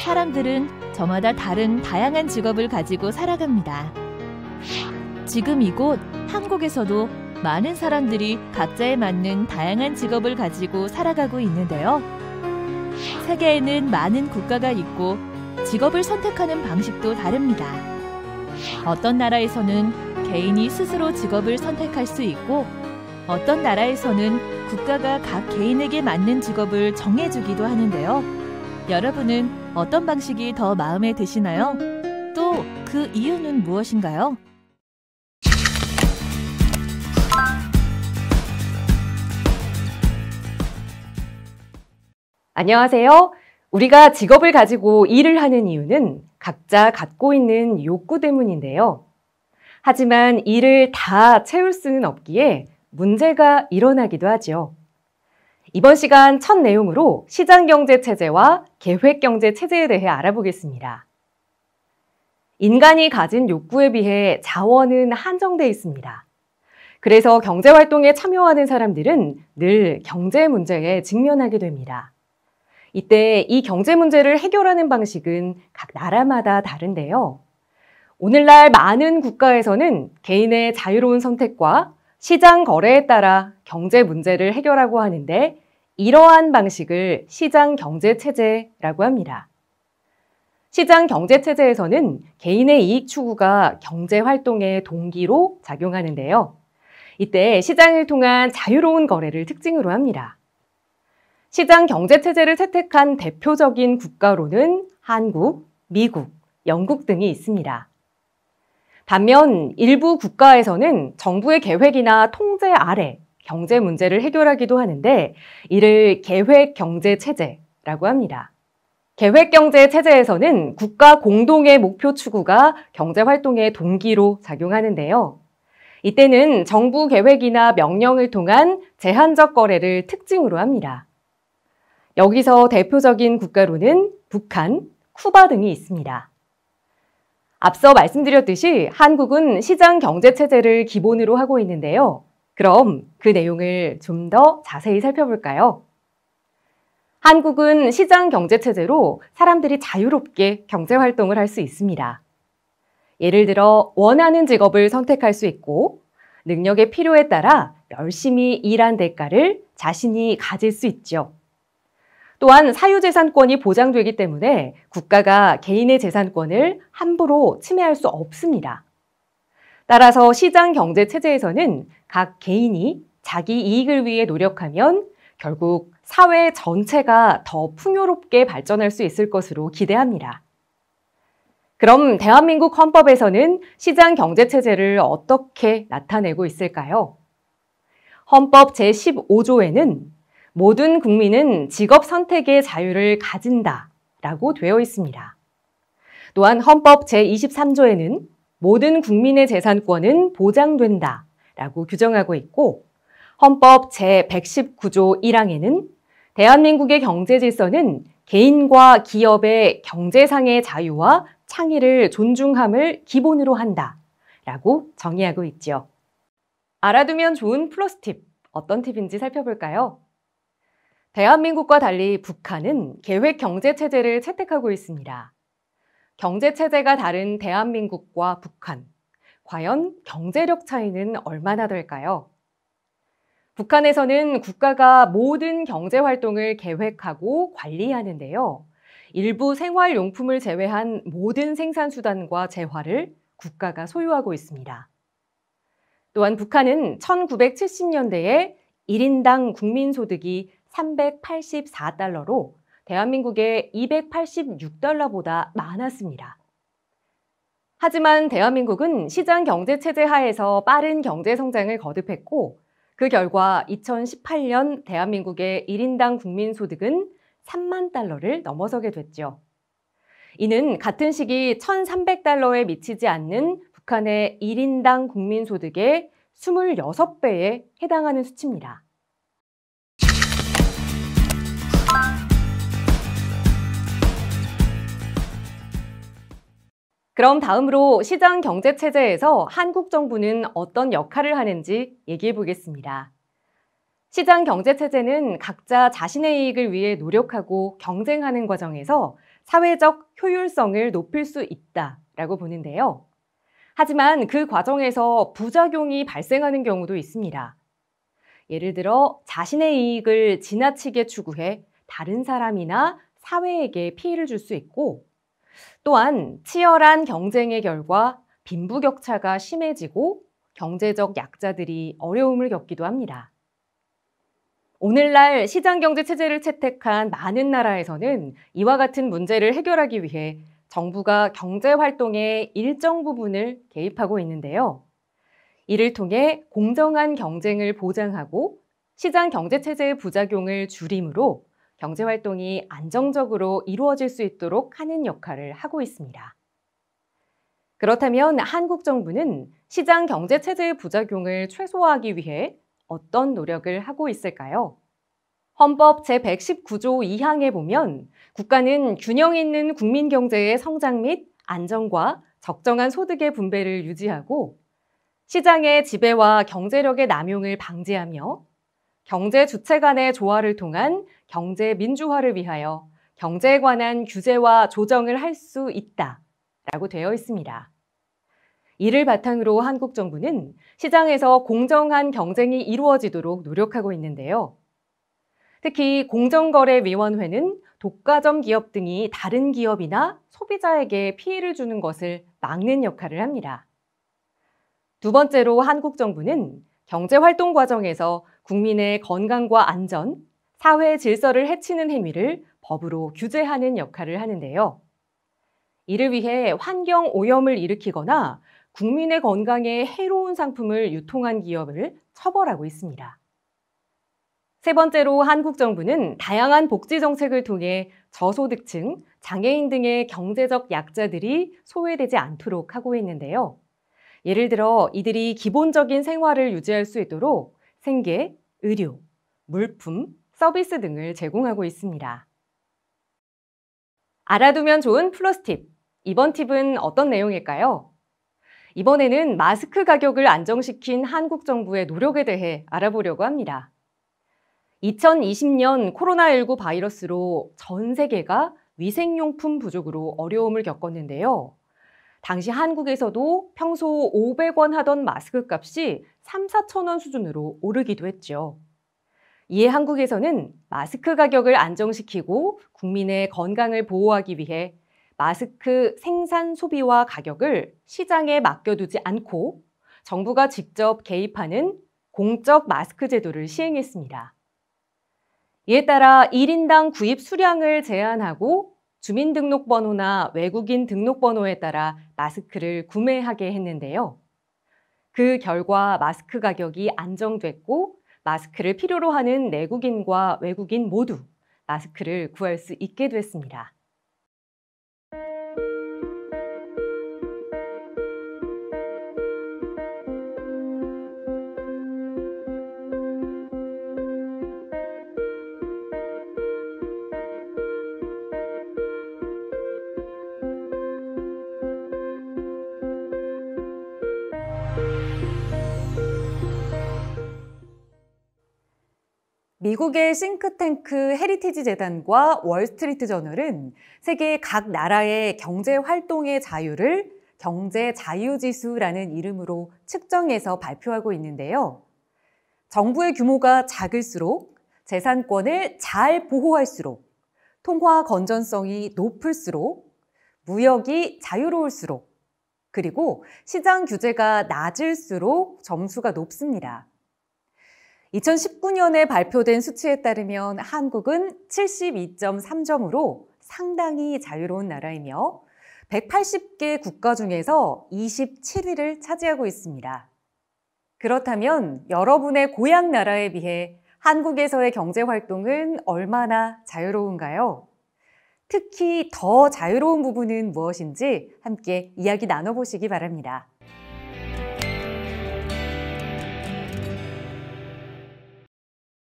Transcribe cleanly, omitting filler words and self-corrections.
사람들은 저마다 다른 다양한 직업을 가지고 살아갑니다. 지금 이곳 한국에서도 많은 사람들이 각자에 맞는 다양한 직업을 가지고 살아가고 있는데요. 세계에는 많은 국가가 있고 직업을 선택하는 방식도 다릅니다. 어떤 나라에서는 개인이 스스로 직업을 선택할 수 있고 어떤 나라에서는 국가가 각 개인에게 맞는 직업을 정해주기도 하는데요. 여러분은 어떤 방식이 더 마음에 드시나요? 또 그 이유는 무엇인가요? 안녕하세요. 우리가 직업을 가지고 일을 하는 이유는 각자 갖고 있는 욕구 때문인데요. 하지만 이를 다 채울 수는 없기에 문제가 일어나기도 하죠. 이번 시간 첫 내용으로 시장경제체제와 계획경제체제에 대해 알아보겠습니다. 인간이 가진 욕구에 비해 자원은 한정돼 있습니다. 그래서 경제활동에 참여하는 사람들은 늘 경제 문제에 직면하게 됩니다. 이때 이 경제 문제를 해결하는 방식은 각 나라마다 다른데요. 오늘날 많은 국가에서는 개인의 자유로운 선택과 시장 거래에 따라 경제 문제를 해결하고 하는데 이러한 방식을 시장경제체제라고 합니다. 시장경제체제에서는 개인의 이익 추구가 경제활동의 동기로 작용하는데요. 이때 시장을 통한 자유로운 거래를 특징으로 합니다. 시장경제체제를 채택한 대표적인 국가로는 한국, 미국, 영국 등이 있습니다. 반면 일부 국가에서는 정부의 계획이나 통제 아래 경제 문제를 해결하기도 하는데 이를 계획경제체제라고 합니다. 계획경제체제에서는 국가 공동의 목표 추구가 경제활동의 동기로 작용하는데요. 이때는 정부 계획이나 명령을 통한 제한적 거래를 특징으로 합니다. 여기서 대표적인 국가로는 북한, 쿠바 등이 있습니다. 앞서 말씀드렸듯이 한국은 시장경제체제를 기본으로 하고 있는데요. 그럼 그 내용을 좀 더 자세히 살펴볼까요? 한국은 시장경제체제로 사람들이 자유롭게 경제활동을 할 수 있습니다. 예를 들어 원하는 직업을 선택할 수 있고 능력의 필요에 따라 열심히 일한 대가를 자신이 가질 수 있죠. 또한 사유재산권이 보장되기 때문에 국가가 개인의 재산권을 함부로 침해할 수 없습니다. 따라서 시장경제체제에서는 각 개인이 자기 이익을 위해 노력하면 결국 사회 전체가 더 풍요롭게 발전할 수 있을 것으로 기대합니다. 그럼 대한민국 헌법에서는 시장경제체제를 어떻게 나타내고 있을까요? 헌법 제15조에는 모든 국민은 직업 선택의 자유를 가진다 라고 되어 있습니다. 또한 헌법 제23조에는 모든 국민의 재산권은 보장된다 라고 규정하고 있고 헌법 제119조 1항에는 대한민국의 경제 질서는 개인과 기업의 경제상의 자유와 창의를 존중함을 기본으로 한다 라고 정의하고 있죠. 알아두면 좋은 플러스 팁, 어떤 팁인지 살펴볼까요? 대한민국과 달리 북한은 계획경제체제를 채택하고 있습니다. 경제체제가 다른 대한민국과 북한, 과연 경제력 차이는 얼마나 될까요? 북한에서는 국가가 모든 경제활동을 계획하고 관리하는데요. 일부 생활용품을 제외한 모든 생산수단과 재화를 국가가 소유하고 있습니다. 또한 북한은 1970년대에 1인당 국민소득이 384달러로 대한민국의 286달러보다 많았습니다. 하지만 대한민국은 시장경제체제 하에서 빠른 경제성장을 거듭했고 그 결과 2018년 대한민국의 1인당 국민소득은 3만 달러를 넘어서게 됐죠. 이는 같은 시기 1,300달러에 미치지 않는 북한의 1인당 국민소득의 26배에 해당하는 수치입니다. 그럼 다음으로 시장경제체제에서 한국 정부는 어떤 역할을 하는지 얘기해 보겠습니다. 시장경제체제는 각자 자신의 이익을 위해 노력하고 경쟁하는 과정에서 사회적 효율성을 높일 수 있다라고 보는데요. 하지만 그 과정에서 부작용이 발생하는 경우도 있습니다. 예를 들어 자신의 이익을 지나치게 추구해 다른 사람이나 사회에게 피해를 줄 수 있고, 또한 치열한 경쟁의 결과 빈부격차가 심해지고 경제적 약자들이 어려움을 겪기도 합니다. 오늘날 시장경제 체제를 채택한 많은 나라에서는 이와 같은 문제를 해결하기 위해 정부가 경제활동의 일정 부분을 개입하고 있는데요. 이를 통해 공정한 경쟁을 보장하고 시장 경제 체제의 부작용을 줄이므로 경제활동이 안정적으로 이루어질 수 있도록 하는 역할을 하고 있습니다. 그렇다면 한국 정부는 시장 경제 체제의 부작용을 최소화하기 위해 어떤 노력을 하고 있을까요? 헌법 제119조 2항에 보면 국가는 균형 있는 국민 경제의 성장 및 안정과 적정한 소득의 분배를 유지하고 시장의 지배와 경제력의 남용을 방지하며 경제 주체 간의 조화를 통한 경제 민주화를 위하여 경제에 관한 규제와 조정을 할 수 있다라고 되어 있습니다. 이를 바탕으로 한국 정부는 시장에서 공정한 경쟁이 이루어지도록 노력하고 있는데요. 특히 공정거래위원회는 독과점 기업 등이 다른 기업이나 소비자에게 피해를 주는 것을 막는 역할을 합니다. 두 번째로 한국 정부는 경제활동 과정에서 국민의 건강과 안전, 사회 질서를 해치는 행위를 법으로 규제하는 역할을 하는데요. 이를 위해 환경 오염을 일으키거나 국민의 건강에 해로운 상품을 유통한 기업을 처벌하고 있습니다. 세 번째로 한국 정부는 다양한 복지 정책을 통해 저소득층, 장애인 등의 경제적 약자들이 소외되지 않도록 하고 있는데요. 예를 들어 이들이 기본적인 생활을 유지할 수 있도록 생계, 의료, 물품, 서비스 등을 제공하고 있습니다. 알아두면 좋은 플러스 팁. 이번 팁은 어떤 내용일까요? 이번에는 마스크 가격을 안정시킨 한국 정부의 노력에 대해 알아보려고 합니다. 2020년 코로나19 바이러스로 전 세계가 위생용품 부족으로 어려움을 겪었는데요. 당시 한국에서도 평소 500원 하던 마스크 값이 3, 4천 원 수준으로 오르기도 했죠. 이에 한국에서는 마스크 가격을 안정시키고 국민의 건강을 보호하기 위해 마스크 생산 소비와 가격을 시장에 맡겨두지 않고 정부가 직접 개입하는 공적 마스크 제도를 시행했습니다. 이에 따라 1인당 구입 수량을 제한하고 주민등록번호나 외국인 등록번호에 따라 마스크를 구매하게 했는데요. 그 결과 마스크 가격이 안정됐고 마스크를 필요로 하는 내국인과 외국인 모두 마스크를 구할 수 있게 됐습니다. 미국의 싱크탱크 헤리티지 재단과 월스트리트 저널은 세계 각 나라의 경제 활동의 자유를 경제 자유지수라는 이름으로 측정해서 발표하고 있는데요. 정부의 규모가 작을수록 재산권을 잘 보호할수록 통화 건전성이 높을수록 무역이 자유로울수록 그리고 시장 규제가 낮을수록 점수가 높습니다. 2019년에 발표된 수치에 따르면 한국은 72.3점으로 상당히 자유로운 나라이며 180개 국가 중에서 27위를 차지하고 있습니다. 그렇다면 여러분의 고향 나라에 비해 한국에서의 경제 활동은 얼마나 자유로운가요? 특히 더 자유로운 부분은 무엇인지 함께 이야기 나눠보시기 바랍니다.